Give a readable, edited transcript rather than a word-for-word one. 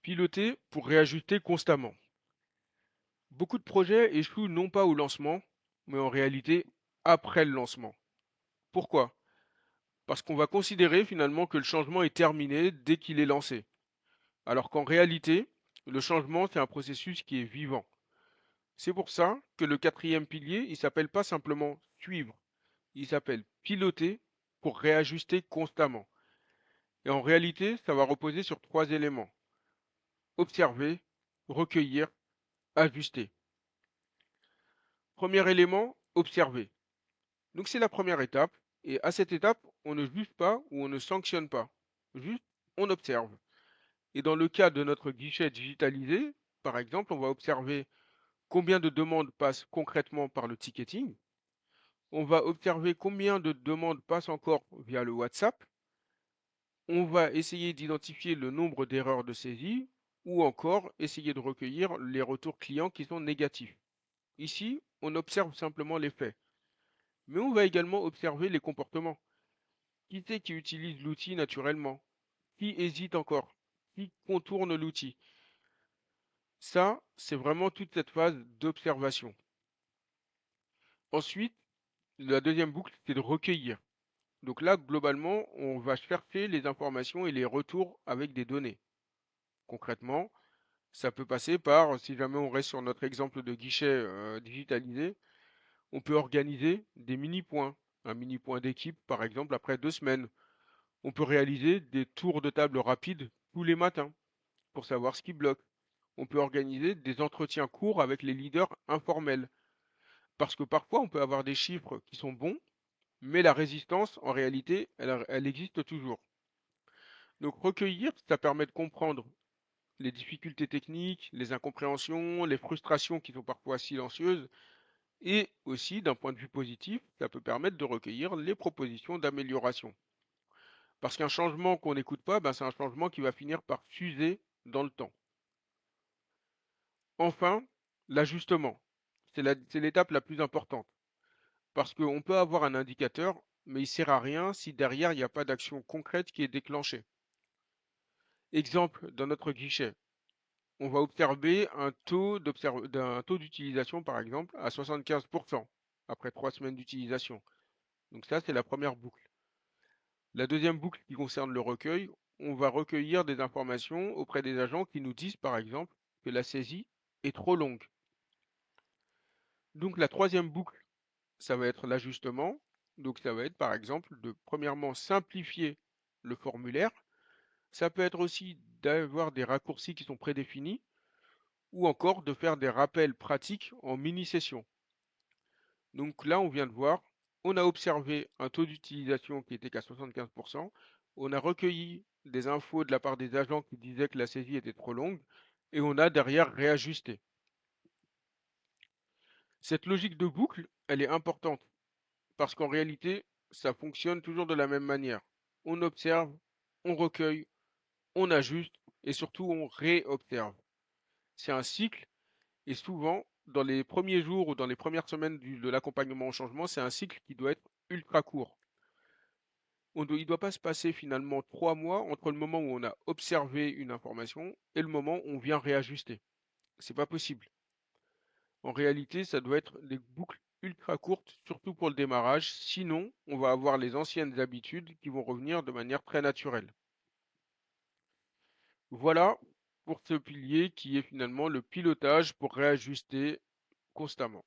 Piloter pour réajuster constamment. Beaucoup de projets échouent non pas au lancement, mais en réalité après le lancement. Pourquoi? Parce qu'on va considérer finalement que le changement est terminé dès qu'il est lancé. Alors qu'en réalité, le changement, c'est un processus qui est vivant. C'est pour ça que le quatrième pilier, il s'appelle pas simplement suivre, il s'appelle piloter pour réajuster constamment. Et en réalité, ça va reposer sur trois éléments. Observer, recueillir, ajuster. Premier élément, observer. Donc c'est la première étape. Et à cette étape, on ne juge pas ou on ne sanctionne pas. Juste, on observe. Et dans le cas de notre guichet digitalisé, par exemple, on va observer combien de demandes passent concrètement par le ticketing. On va observer combien de demandes passent encore via le WhatsApp. On va essayer d'identifier le nombre d'erreurs de saisie ou encore essayer de recueillir les retours clients qui sont négatifs. Ici, on observe simplement les faits. Mais on va également observer les comportements. Qui c'est qui utilise l'outil naturellement? Qui hésite encore? Qui contourne l'outil? Ça, c'est vraiment toute cette phase d'observation. Ensuite, la deuxième boucle, c'est de recueillir. Donc là, globalement, on va chercher les informations et les retours avec des données. Concrètement, ça peut passer par, si jamais on reste sur notre exemple de guichet digitalisé, on peut organiser des mini-points. Un mini-point d'équipe, par exemple, après 2 semaines. On peut réaliser des tours de table rapides tous les matins pour savoir ce qui bloque. On peut organiser des entretiens courts avec les leaders informels. Parce que parfois, on peut avoir des chiffres qui sont bons, mais la résistance, en réalité, elle existe toujours. Donc recueillir, ça permet de comprendre les difficultés techniques, les incompréhensions, les frustrations qui sont parfois silencieuses, et aussi, d'un point de vue positif, ça peut permettre de recueillir les propositions d'amélioration. Parce qu'un changement qu'on n'écoute pas, ben, c'est un changement qui va finir par s'user dans le temps. Enfin, l'ajustement. C'est l'étape la plus importante. Parce qu'on peut avoir un indicateur, mais il ne sert à rien si derrière il n'y a pas d'action concrète qui est déclenchée. Exemple, dans notre guichet, on va observer d'un taux d'utilisation, par exemple, à 75% après 3 semaines d'utilisation. Donc ça, c'est la première boucle. La deuxième boucle qui concerne le recueil, on va recueillir des informations auprès des agents qui nous disent, par exemple, que la saisie est trop longue. Donc la troisième boucle, ça va être l'ajustement. Donc ça va être par exemple de premièrement simplifier le formulaire. Ça peut être aussi d'avoir des raccourcis qui sont prédéfinis ou encore de faire des rappels pratiques en mini-sessions. Donc là, on vient de voir, on a observé un taux d'utilisation qui était qu'à 75%. On a recueilli des infos de la part des agents qui disaient que la saisie était trop longue et on a derrière réajusté. Cette logique de boucle, elle est importante parce qu'en réalité, ça fonctionne toujours de la même manière. On observe, on recueille, on ajuste et surtout on réobserve. C'est un cycle et souvent, dans les premiers jours ou dans les premières semaines de l'accompagnement au changement, c'est un cycle qui doit être ultra court. Il ne doit pas se passer finalement 3 mois entre le moment où on a observé une information et le moment où on vient réajuster. C'est pas possible. En réalité, ça doit être des boucles ultra courtes, surtout pour le démarrage. Sinon, on va avoir les anciennes habitudes qui vont revenir de manière très naturelle. Voilà pour ce pilier qui est finalement le pilotage pour réajuster constamment.